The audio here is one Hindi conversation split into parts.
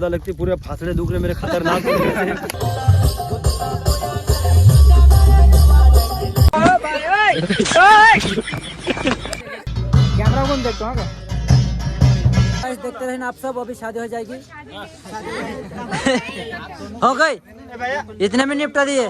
ज्यादा लगती, पूरे फासड़े दुख रहे मेरे खतरनाक। कैमरा कौन देखता है? देखते रहना आप सब, अभी शादी हो जाएगी। हो गई, इतने में निपटा दिए।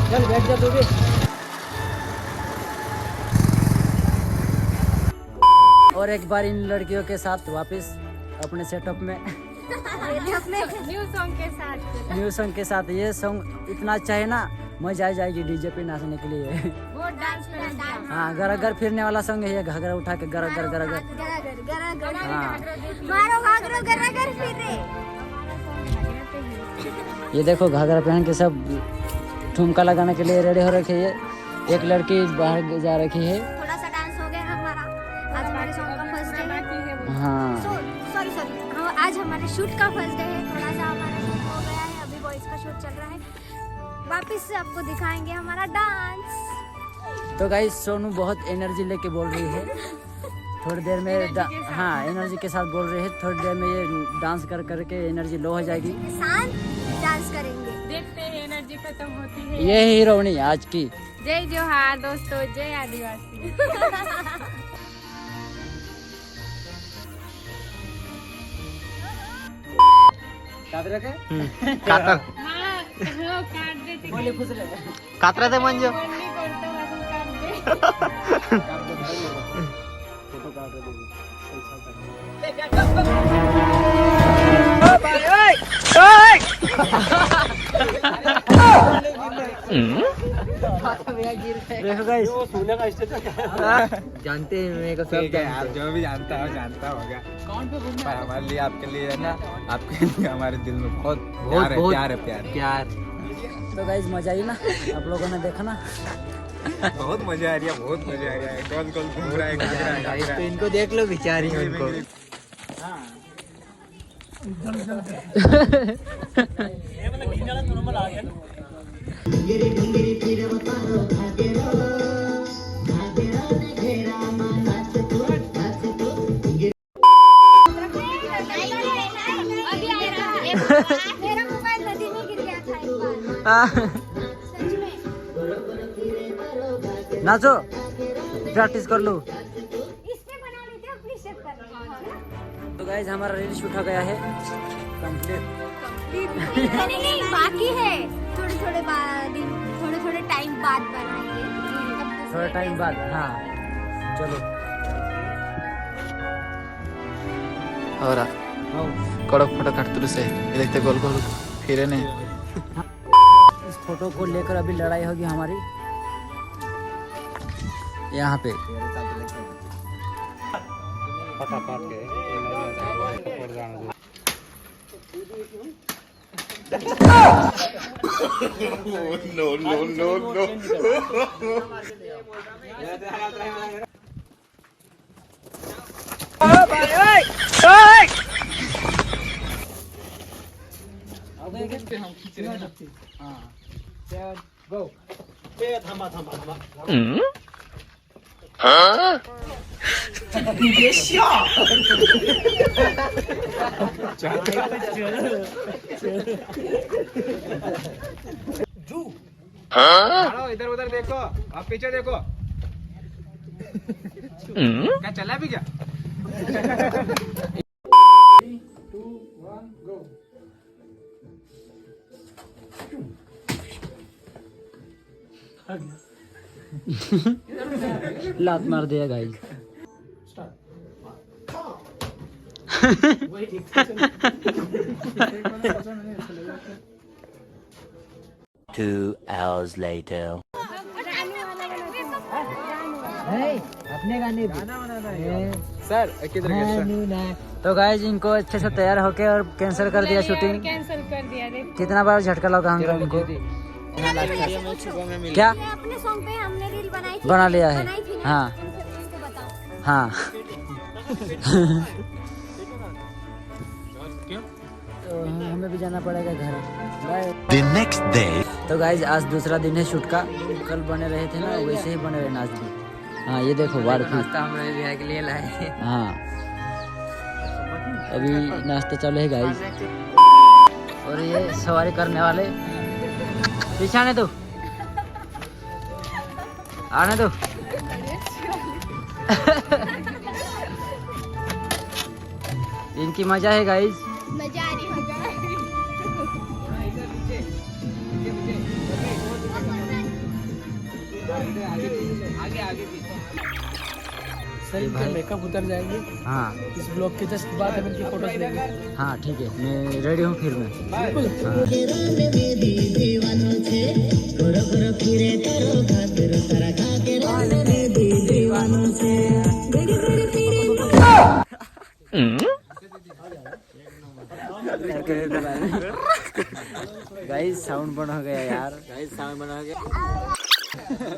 चल बैठ जा तू भी। और एक बार इन लड़कियों के साथ वापस अपने सेटअप में न्यू सॉन्ग के साथ। ये सॉन्ग इतना अच्छा है ना, मजा आ जाएगी डीजे पे नाचने के लिए। वो डांस करेंगे। हाँ, गरागर फिरने वाला सॉन्ग है ये, घाघरा उठा के गरागर गरागर। हाँ, मारो घाघरा गरागर फिरे। ये देखो घाघरा पहन के सब ठुमका लगाने के लिए रेडी हो रखे है। एक लड़की बाहर जा रखी है। थोड़ा सा डांस हो गया हमारा। आज हमारे सॉन्ग का फर्स्ट डे है। हाँ, सॉरी आज हमारे शूट का फर्स्ट डे है। थोड़ा सा हमारा शूट हो गया है, अभी बॉयज का शूट चल रहा है। वापस से आपको दिखाएंगे हमारा डांस। तो गाइस सोनू बहुत एनर्जी लेके बोल रही है। थोड़ी देर में हाँ एनर्जी के साथ बोल रही है। थोड़ी देर में ये डांस कर करके एनर्जी लो हो जाएगी। शांत डांस करेंगे। देखते हैं एनर्जी खत्म होती है। ये हीरोइनी आज की। जय जोहार दोस्तों, जय आदिवासी। कातर हाँ, हो काट देते। कातरा ते म्हणजे बोलणी करतो अजून काट दे। देखो गाइस, जानते हैं मेरे को सब यार, जो भी जानता है जानता होगा। पर हमारे लिए, आपके लिए है ना, आपके लिए हमारे दिल में बहुत प्यार है, प्यार है, प्यार प्यार। तो गाइस मजा आई ना आप लोगों ने देखा ना। बहुत मजा आ रही है, बहुत मजा आ रहा है। कौन कौन घूम रहा है, तो इनको देख लो बेचारी उनको। मेरा मोबाइल नदी में गिर गया था एक बार। सच में। नाचो, प्रैक्टिस कर लो। इससे बना लेते हैं, अपनी शेप कर लेते हैं। तो गाइस हमारा रील शूट हो गया है कंप्लीट। नहीं, बाकी है। थोड़े टाइम बाद बनाएंगे। थोड़ा टाइम बाद। हाँ चलो। और कड़क फोटो काटते से देखते गोल गोल फिरे ने। इस फोटो को लेकर अभी लड़ाई होगी हमारी यहाँ पे। इधर उधर देखो, आप पीछे देखो। क्या चला भी क्या? लात मार दिया गाइस। 2 hours later. अपने गाने सर किधर गए? तो गाइस इनको अच्छे से तैयार होके और कैंसिल कर दिया शूटिंग। कैंसिल कर दिया। देख कितना बार झटका लगा हमको इनको। क्या अपने सॉन्ग पे हमने रील बनाई थी। बना लिया है? बनाई थी ना? हाँ इसको बताओ। हाँ। तो हमें भी जाना पड़ेगा घर। बाय। The next day. तो गाइज आज दूसरा दिन है शूट का। कल बने रहे थे ना वैसे ही बने रहे आज भी। हाँ ये देखो नाश्ता हम के लिए लाए। हाँ अभी नाश्ता चालू है गाइज। और ये सवारी करने वाले पीछे आने दो, आने दो। इनकी मजा है गाइज। मजा आ रही होगा। सर इनके मेकअप उतर जाएंगे। हाँ इस ब्लॉग के जस्ट बाद हम इनकी फोटोज लेंगे। हाँ ठीक है, मैं रेडी हूँ फिर मैं। गाइस साउंड बंद हो गया यार। गाइस साउंड बंद हो गया।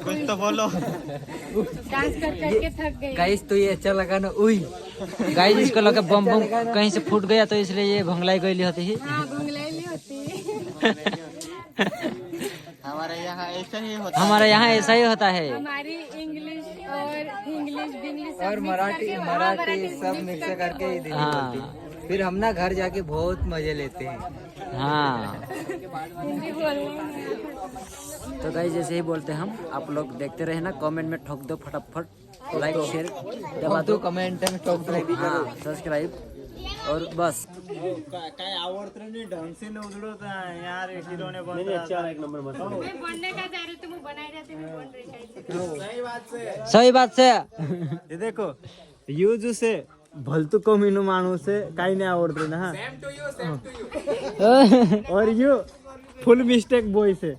कुछ तो बोलो। डांस करके थक गई। गाइस तो ये अच्छा लगा ना। उई गाइस इसको लगा बम बम कहीं से फूट गया तो इसलिए ये भंगलाई गई होती है। हाँ भंगलेली होती। हमारे यहाँ ऐसा ही होता हमारे यहाँ ऐसा ही होता है। हमारी इंग्लिश बिंग्लिश और मराठी सब मिक्स करके ही दीदी हाँ। बोलती है। फिर हम ना घर जाके बहुत मजे लेते हैं। हाँ हिंदी बोलना। तो गाइस जैसे ही बोलते हैं हम, आप लोग देखते रहे ना। कमेंट में ठोक दो फटाफट, लाइक शेयर दबा दो, कमेंट में टॉप लाइक हाँ सब्सक्राइब और बस। काय आवडतं नाही ढंग से न उधळत यार हिरोने नहीं अच्छा है, एक नंबर मस्त। मैं बनने का जा रही तुम बनाई रहती मैं बन रही। सही बात से सही बात से। ये देखो यूज से भलतू कमीनो माणूस है काही नाही आवडत ना। हाँ और यू फुल मिस्टेक बॉय से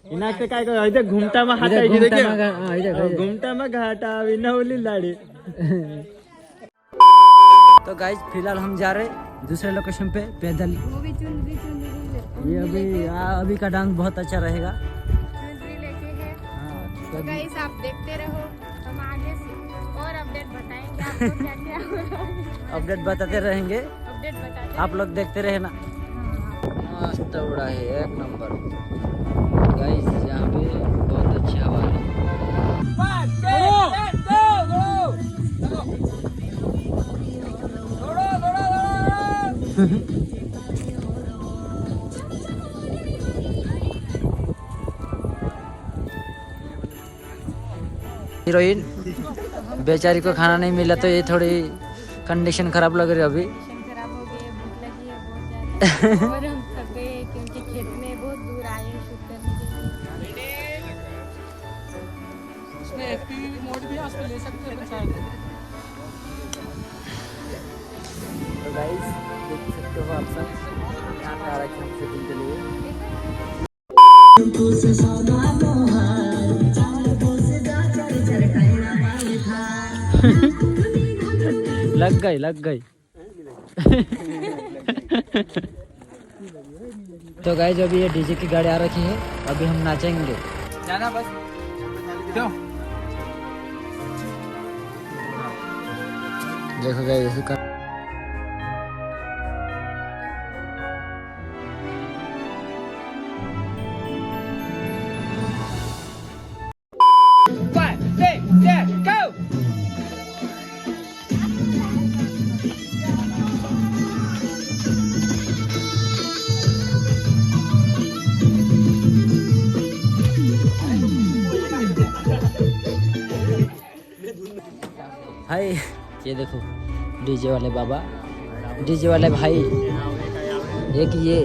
इनाकते काय कर इधर घुमटा में हाथ इधर देखिए घुमटा घुमटा में घाटा विनवली लाड़ी। तो गाइज फिलहाल हम जा रहे दूसरे लोकेशन पे पैदल। वो भी चुनरी ये अभी का डांस बहुत अच्छा रहेगा। लेके है। हाँ, तो गाइस आप देखते रहो, हम आगे से और अपडेट बताएंगे आपको क्या क्या हो रहा है। अपडेट बताते रहेंगे, अपडेट बताते आप लोग देखते रहे ना। मस्त उड़ा है, एक नंबर गाइस। यहाँ पे बहुत अच्छी हवा है। हीरोइन बेचारी को खाना नहीं मिला तो ये थोड़ी कंडीशन खराब लग रही है अभी। खराब हो गई, भूख लगी है बहुत ज्यादा और हम थक गए क्योंकि खेत में बहुत दूर आए हैं शूट करने के लिए। इसमें एफपी मोड भी है, उस पे ले सकते हैं शायद। तो गाइस देख सकते हो आप सब, यहाँ पे आ रखे हैं शूटिंग के लिए। लग गई। तो गाइस अभी ये डीजे की गाड़ी आ रखी है, अभी हम नाचेंगे। जाना बस क्यों देखो गाइस ऐसे कर। हाय ये देखो डीजे वाले बाबा, डीजे वाले भाई, एक ये।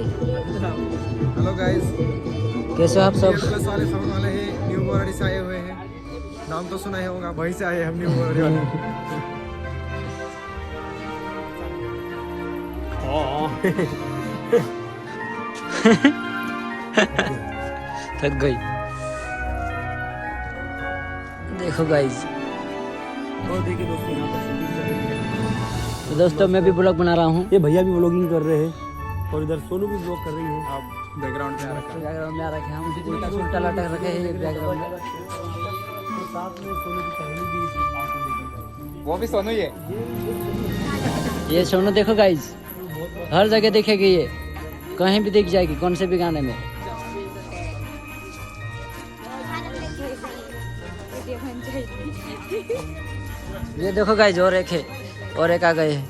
हेलो गाइस, कैसे हो आप सब? प्लस वाले साउंड वाले हैं, न्यू बोराडी से आए हुए हैं। नाम तो सुना ही होगा, वहीं से आए हम न्यू बोराडी वाले। थक गई। देखो गाइस, और देखिए दोस्तों यहाँ पर शूटिंग चल रही है। तो दोस्तों मैं भी ब्लॉग बना रहा हूँ। ये भैया भी व्लॉगिंग कर रहे हैं और इधर सोनू भी ब्लॉग कर रही है। आप बैकग्राउंड में आ रखा बैकग्राउंड में आ रखे हम, उल्टा सुल्टा लटक रखे हैं बैकग्राउंड में। तो साथ में सोनू की पहली भी इस पास में देखी। वो भी सोनू ही है। ये सोनू देखो गाइस, बहुत हर जगह दिखेगी ये, कहीं भी दिख जाएगी, कौन से भी गाने में। ये देखो गाइस, और एक है, और एक आ गए हैं।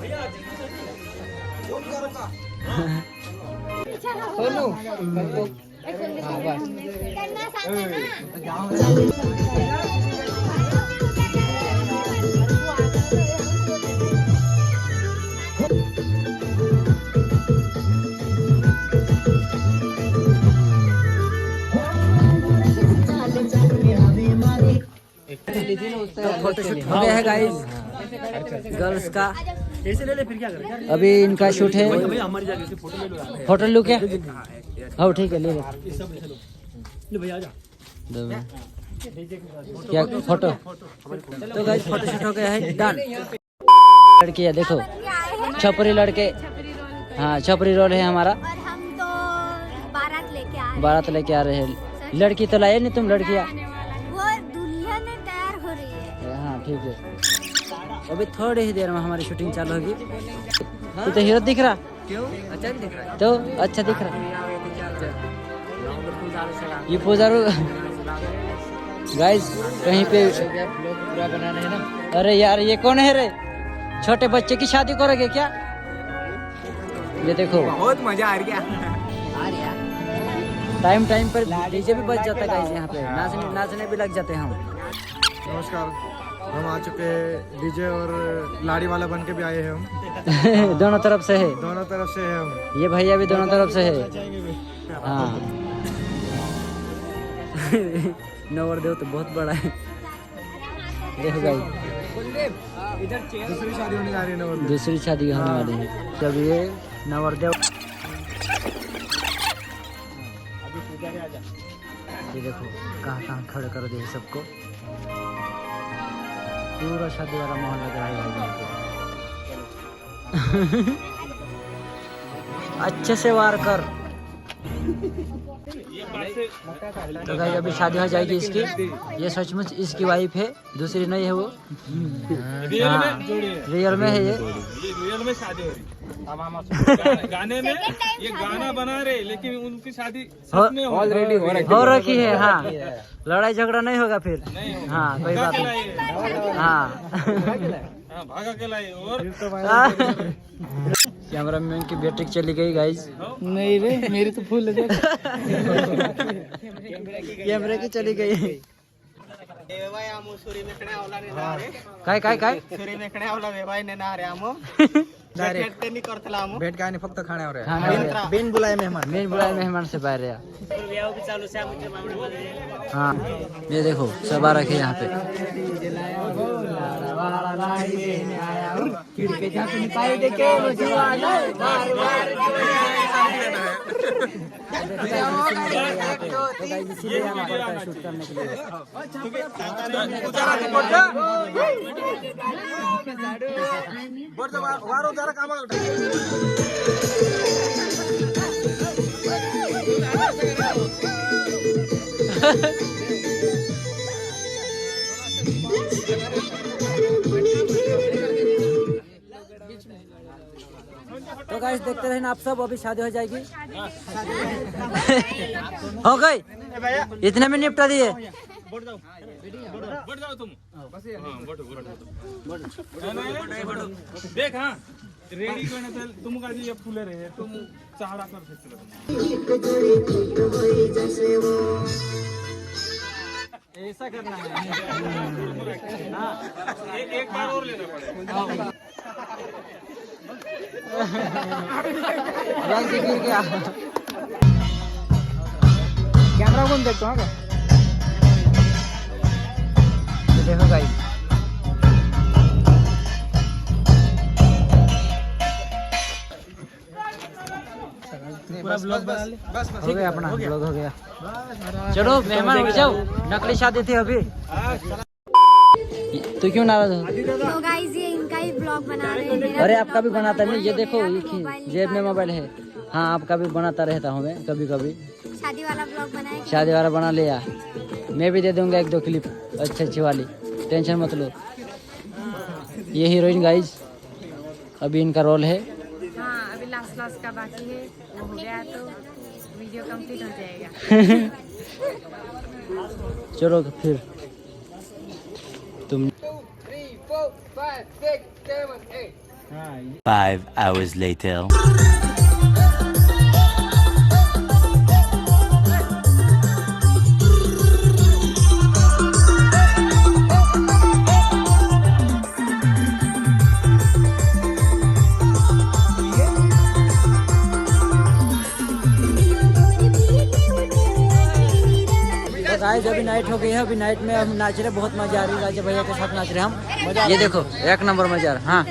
फोटोशूट हो गया है गाइस गर्ल्स का। अभी इनका शूट है। फोटो लूँ क्या? हाँ ठीक है, ले लो। क्या फोटो? तो गाइस फोटोशूट हो गया है, डन। लड़कियाँ देखो, छपरी लड़के, हाँ छपरी रोल है हमारा। और हम तो बारात लेके आ रहे हैं। लड़की तो लाए नहीं तुम? लड़कियाँ वो दुल्हन तैयार हो रही है। हाँ ठीक है। अभी थोड़ी ही देर में हमारी शूटिंग चालू होगी। तू तो हीरो दिख रहा। क्यों? अच्छा दिख रहा है। तो अच्छा दिख रहा। ये पुजारू गाइस कहीं पे पूरा बनाना है ना। अरे यार ये कौन है रे? छोटे बच्चे की शादी करोगे क्या? ये देखो बहुत मजा आ रहा है। टाइम टाइम पर डीजे भी बज जाता है गाइस, यहाँ पे नाचने भी लग जाते हैं हम। नमस्कार, हम आ चुके हैं डीजे और लाड़ी वाला बन के भी आए हैं हम। दोनों तरफ से है, दोनों तरफ से है हम। ये भैया भी दोनों तरफ से है। हाँ नवरदेव तो बहुत बड़ा है, देखो गाइस। दूसरी शादी होने जा रही है नवरदेव। दूसरी शादी होने वाली है जब ये नवरदेव। ये देखो कहाँ कहाँ खड़े कर दिए सबको। पूरा शादी वाला माहौल लग रहा है यहाँ पे। अच्छे से वार कर। तो गाइस अभी शादी हो जाएगी इसकी। ये सचमुच इसकी वाइफ है, दूसरी नहीं है वो। हाँ रियल में है ये। रियल में शादी हो रही गाने में ये गाना बना रहे, लेकिन उनकी शादी ऑलरेडी हो रखी है। हाँ लड़ाई झगड़ा नहीं होगा फिर। हाँ कोई बात नहीं। हाँ भागा के लाई। और कैमरा मैन की बैटरी चली गई गाइस। नहीं रे, मेरी तो फुल है। कैमरे की चली गई। काय काय काय भेट काय नाही, फक्त खाण्यावर आहे। खाना बिन बुलाए मेहमान। मेन बुलाए मेहमान से बाहर आया। हाँ ये देखो सब आ रखे यहाँ पे। इसीलिए आना पड़ता है शूट करने के लिए। तो गाइस देखते रहे ना आप सब, अभी शादी हो जाएगी। हो गई, इतने में निपटा दिए। बढ़ जाओ तुम। देख हाँ रेडी करने से तुम का ये फूले रहे तुम चाहड़ा कर सकते हो। ऐसा करना है। एक बार और लेना पड़ेगा। गिर गया। कैमरा कौन देखता है? देखो गाइस पूरा ब्लॉग बना ले। हो गया अपना ब्लॉग हो गया। चलो मेहमान उठ जाओ, नकली शादी थी अभी। तू क्यों नाराज हो? तो गाइस ये इनका ही ब्लॉग बना रहे हैं। मेरा अरे भी आपका भी ब्लॉग बनाता बना नहीं, ये रहे हैं। देखो मेरा भी ये मोबाइल जेब में निकाला मोबाइल है। हाँ आपका भी बनाता रहता हूँ मैं कभी कभी। है। शादी वाला ब्लॉग बनाए। शादी वाला बना लिया, मैं भी दे दूंगा एक दो क्लिप अच्छी अच्छी वाली, टेंशन मत लो। ये हीरोइन गाइस अभी इनका रोल है। हाँ अभी डांस क्लास का बाकी है, वो हो गया तो वीडियो कंप्लीट हो जाएगा। चलो फिर तुम 5 hours later. गाइस अभी नाइट हो गई है, अभी नाइट में हम नाच रहे, बहुत मजा आ रही है। राजा भैया के साथ नाच रहे हम, ये देखो एक नंबर मजा आ रहा। हाँ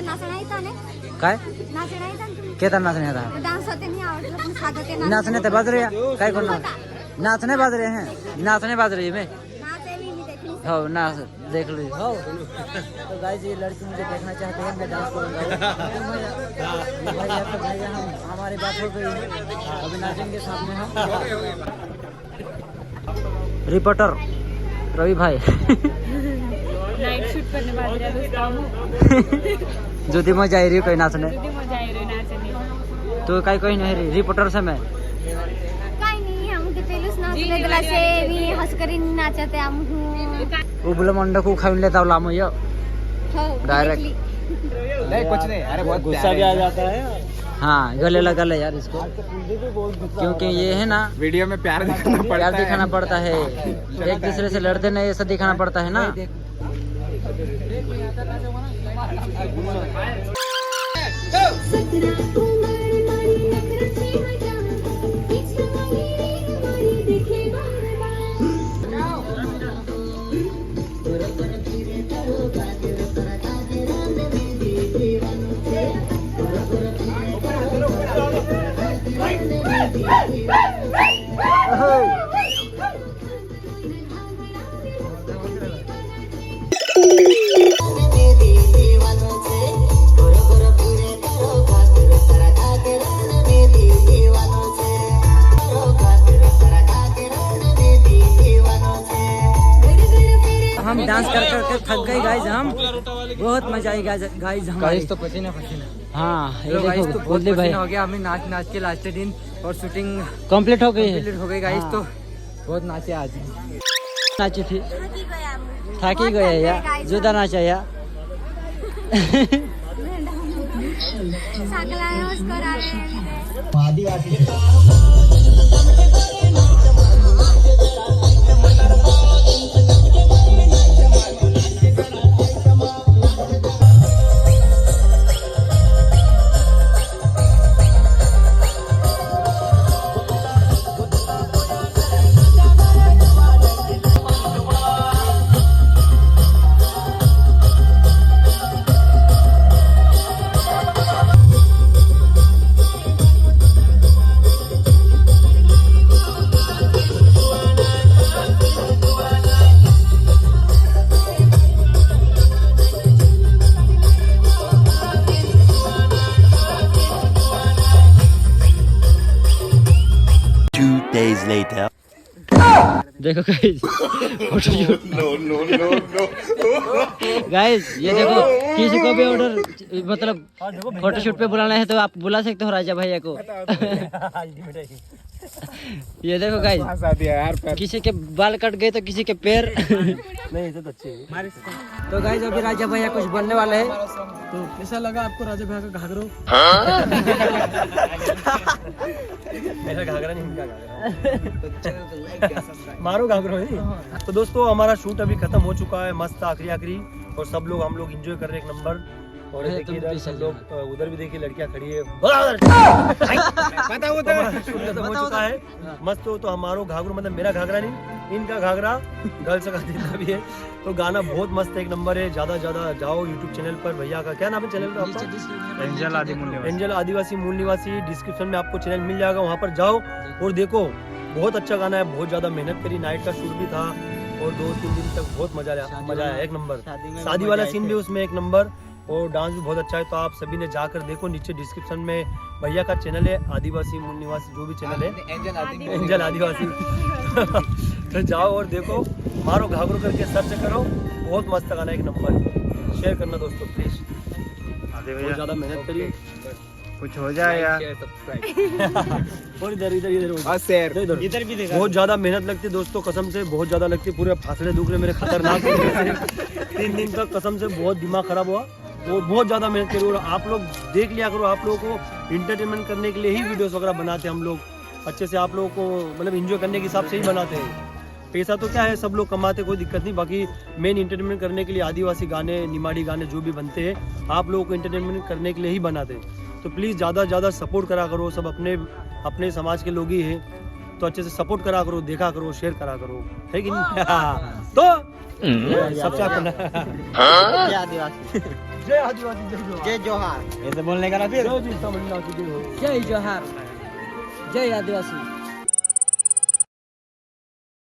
काय केतर नाचने था, नाचने तो बज रहे हैं काय को नाचने बज रहे हैं, नाचने बज रही है मैं हो नाच देख लो हो। तो गाइस ये लड़की मुझे देखना चाहते हैं, मैं डांस करूंगा। भैया तो भैया हम हमारी बात हो गई, अभी नाचेंगे सामने हम। रिपोर्टर रवि भाई नाइट शूट करने बाद ज्योति मजा आई रही कोई नाचने, मजा आई रही नाचने तो काही नहीं रही रिपोर्टर से मैं काही नाही आमके तेलुस नाचले गलासे मी हसकरी नाचते आम उबल मंड को खाऊन लेता लामो यो डायरेक्ट। नहीं कुछ नहीं, अरे बहुत गुस्सा भी आ जाता है। हाँ गले लगा ले यार इसको, क्योंकि ये है ना वीडियो में प्यार दिखाना पड़ता प्यार है। दिखाना पड़ता है, एक दूसरे से लड़ते नहीं, ऐसा दिखाना पड़ता है ना। हम डांस कर कर थक गए गाइस, हम बहुत मजा आई गाइस हमारी तो पसीना पसीना। हाँ ये तो गाइस देखो तो बहुत बोले भाई पसीना हो गया, हमें नाच नाच के लास्ट दिन और शूटिंग कंप्लीट हो गई है। कंप्लीट हो गई गाइस। हाँ। तो बहुत नाचे आज। नाची थी थक ही गया या जुदा नाचा या Days later. देखो गाइस फोटोशूट गाइस, ये देखो किसी को भी ऑर्डर मतलब फोटोशूट पे बुलाना है तो आप बुला सकते हो राजा भैया को। ये देखो गाइस, किसी के बाल कट गए तो किसी के पैर नहीं तो अच्छे। तो गाइस अभी राजा भैया कुछ बनने वाले हैं, तो कैसा लगा आपको राजा भैया का घाघरो? मेरा घाघरा नहीं, इनका घाघरा मारो घाघरो है। तो दोस्तों हमारा शूट अभी खत्म हो चुका है, मस्त आखिरी आखिरी, और सब लोग हम लोग एंजॉय कर रहे हैं एक नंबर। और ये देखिए इधर सब लोग, उधर भी देखिए लड़कियां खड़ी है, खत्म हो चुका है मस्त। तो हमारो घाघरो मतलब मेरा घाघरा नहीं, इनका घाघरा गर्ल्स का जितना भी है। तो गाना बहुत मस्त एक नंबर है। ज्यादा जाओ यूट्यूब चैनल पर, भैया का क्या नाम है चैनल का आपका? एंजल आदिवासी मूल निवासी। डिस्क्रिप्शन में आपको चैनल मिल जाएगा, वहाँ पर जाओ और देखो। बहुत अच्छा गाना है, बहुत ज्यादा मेहनत करी, नाइट का शूट भी था और 2-3 दिन तक बहुत मजा आया एक नंबर। शादी वाला सीन भी उसमें एक नंबर, और डांस भी बहुत अच्छा है। तो आप सभी ने जाकर देखो, नीचे डिस्क्रिप्शन में भैया का चैनल है, आदिवासी मूल निवासी जो भी चैनल है, एंजल आदिवासी तो जाओ और देखो, मारो घाघरो करके सर्च करो, बहुत मस्त गाना एक नंबर। शेयर करना दोस्तों प्लीज, बहुत ज्यादा मेहनत करी। कुछ हो जाए यार। और इधर इधर इधर और शेर इधर भी देखा। बहुत ज्यादा मेहनत लगती है दोस्तों, कसम से बहुत ज्यादा लगती है। पूरे फासले दुख रहे मेरे खतरनाक 3 दिन तक कसम से बहुत दिमाग खराब हुआ और बहुत ज्यादा मेहनत करी। और आप लोग देख लिया करो, आप लोगों को इंटरटेनमेंट करने के लिए ही वीडियोस वगैरह बनाते हैं हम लोग, अच्छे से आप लोगों को मतलब एंजॉय करने के हिसाब से ही बनाते हैं। पैसा तो क्या है, सब लोग कमाते, कोई दिक्कत नहीं। बाकी मेन इंटरटेनमेंट करने के लिए आदिवासी गाने, निमाड़ी गाने जो भी बनते हैं, आप लोगों को इंटरटेनमेंट करने के लिए ही बनाते हैं। तो प्लीज़ ज़्यादा से ज़्यादा सपोर्ट करा करो, सब अपने समाज के लोग ही हैं, तो अच्छे से सपोर्ट करा करो, देखा करो, शेयर करा करो, है कि नहीं? तो सबसे अपना जय आदिवासी, जय आदिवासी, जय जोहार, ऐसे बोलने का ना फिर जय जी तमिलनाडु की जय हो। जय जोहार, जय आदिवासी।